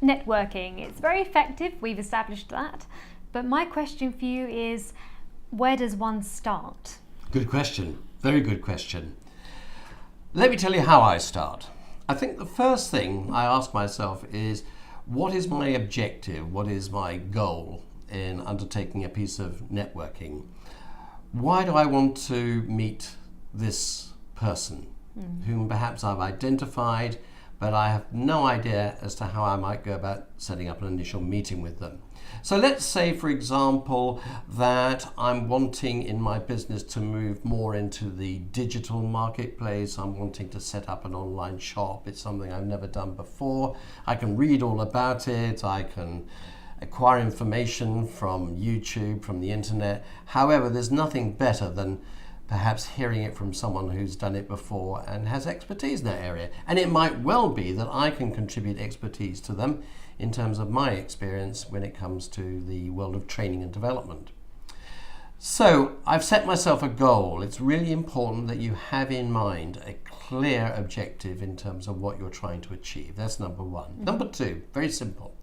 networking. It's very effective, we've established that. But my question for you is, where does one start? Good question. Very good question. Let me tell you how I start. I think the first thing I ask myself is, what is my objective? What is my goal in undertaking a piece of networking? Why do I want to meet this person whom perhaps I've identified, but I have no idea as to how I might go about setting up an initial meeting with them? So let's say, for example, that I'm wanting in my business to move more into the digital marketplace. I'm wanting to set up an online shop. It's something I've never done before. I can read all about it. I can acquire information from YouTube, from the internet. However, there's nothing better than perhaps hearing it from someone who's done it before and has expertise in that area. And it might well be that I can contribute expertise to them in terms of my experience when it comes to the world of training and development. So I've set myself a goal. It's really important that you have in mind a clear objective in terms of what you're trying to achieve. That's number one. Number two, very simple.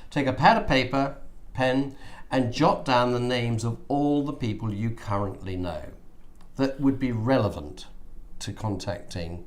Take a pad of paper, pen, and jot down the names of all the people you currently know that would be relevant to contacting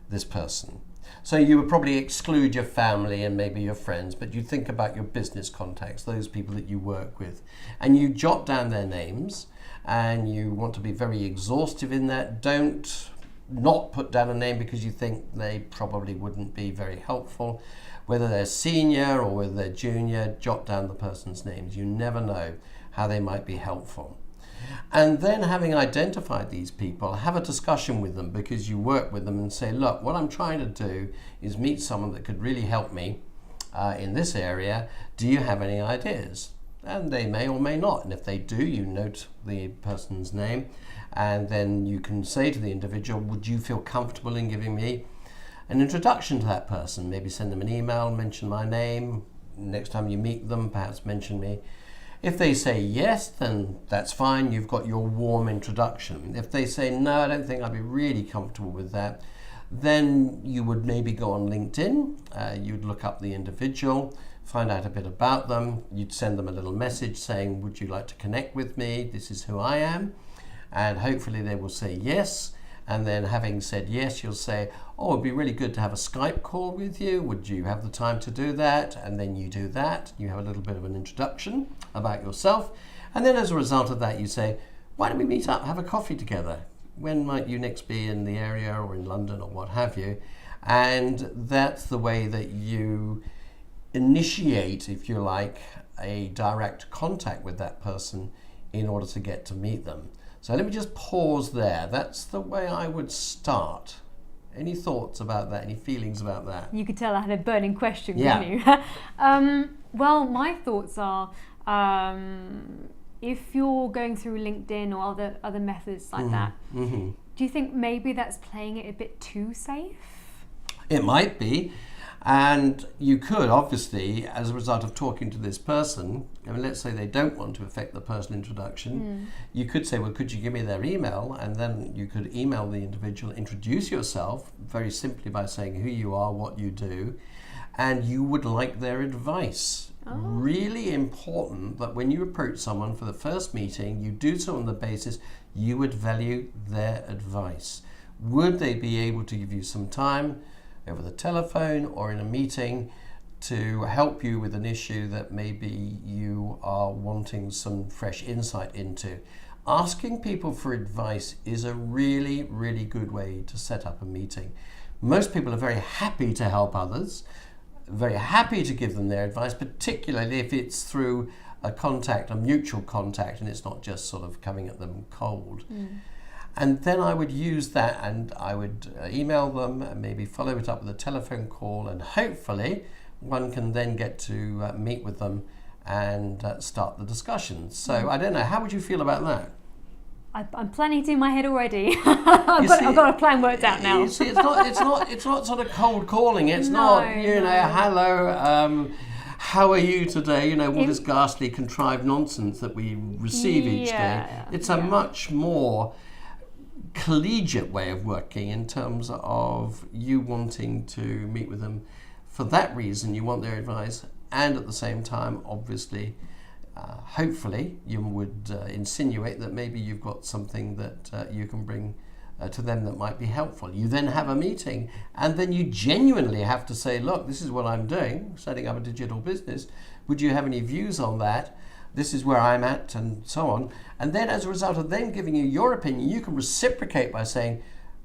this person. So you would probably exclude your family and maybe your friends, but you think about your business contacts, those people that you work with, and you jot down their names, and you want to be very exhaustive in that. Don't not put down a name because you think they probably wouldn't be very helpful. Whether they're senior or whether they're junior, jot down the person's names. You never know how they might be helpful. And then, having identified these people, have a discussion with them because you work with them and say, look, what I'm trying to do is meet someone that could really help me in this area. Do you have any ideas? And they may or may not. And if they do, you note the person's name, and then you can say to the individual, would you feel comfortable in giving me an introduction to that person? Maybe send them an email, mention my name. Next time you meet them, perhaps mention me. If they say yes, then that's fine. You've got your warm introduction. If they say, no, I don't think I'd be really comfortable with that, then you would maybe go on LinkedIn. You'd look up the individual, find out a bit about them. You'd send them a little message saying, would you like to connect with me? This is who I am. And hopefully they will say yes. And then, having said yes, you'll say, oh, it'd be really good to have a Skype call with you. Would you have the time to do that? And then you do that. You have a little bit of an introduction about yourself. And then as a result of that, you say, why don't we meet up, have a coffee together? When might you next be in the area or in London or what have you? And that's the way that you initiate, if you like, a direct contact with that person in order to get to meet them. So let me just pause there. That's the way I would start. Any thoughts about that? Any feelings about that? You could tell I had a burning question, Yeah. couldn't you? Well, my thoughts are, if you're going through LinkedIn or other methods like that, do you think maybe that's playing it a bit too safe? It might be. And you could, obviously, as a result of talking to this person, I mean, let's say they don't want to affect the personal introduction, you could say, well, could you give me their email? And then you could email the individual, introduce yourself very simply by saying who you are, what you do, and you would like their advice. Oh. Really important that when you approach someone for the first meeting, you do so on the basis you would value their advice. Would they be able to give you some time over the telephone or in a meeting to help you with an issue that maybe you are wanting some fresh insight into? Asking people for advice is a really, really good way to set up a meeting. Most people are very happy to help others, very happy to give them their advice, particularly if it's through a contact, a mutual contact, and it's not just sort of coming at them cold. And then I would use that and I would email them and maybe follow it up with a telephone call, and hopefully one can then get to meet with them and start the discussion. So I don't know, how would you feel about that? I'm planning it in my head already. I've got a plan worked out now. You see, it's not sort of cold calling. It's not, hello, how are you today? All this ghastly contrived nonsense that we receive each day. It's a much more collegiate way of working in terms of you wanting to meet with them. For that reason, you want their advice, and at the same time, obviously, hopefully, you would insinuate that maybe you've got something that you can bring to them that might be helpful. You then have a meeting, and then you genuinely have to say, look, this is what I'm doing, setting up a digital business. Would you have any views on that? This is where I'm at, and so on. And then as a result of them giving you your opinion, you can reciprocate by saying,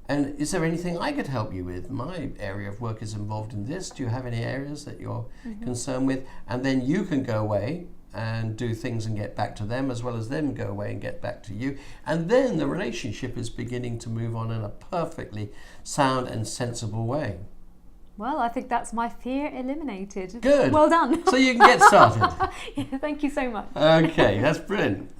and is there anything I could help you with? My area of work is involved in this. Do you have any areas that you're concerned with? And then you can go away and do things and get back to them, as well as them go away and get back to you. And then the relationship is beginning to move on in a perfectly sound and sensible way. Well, I think that's my fear eliminated. Good. Well done. So you can get started. Yeah, thank you so much. Okay, that's brilliant.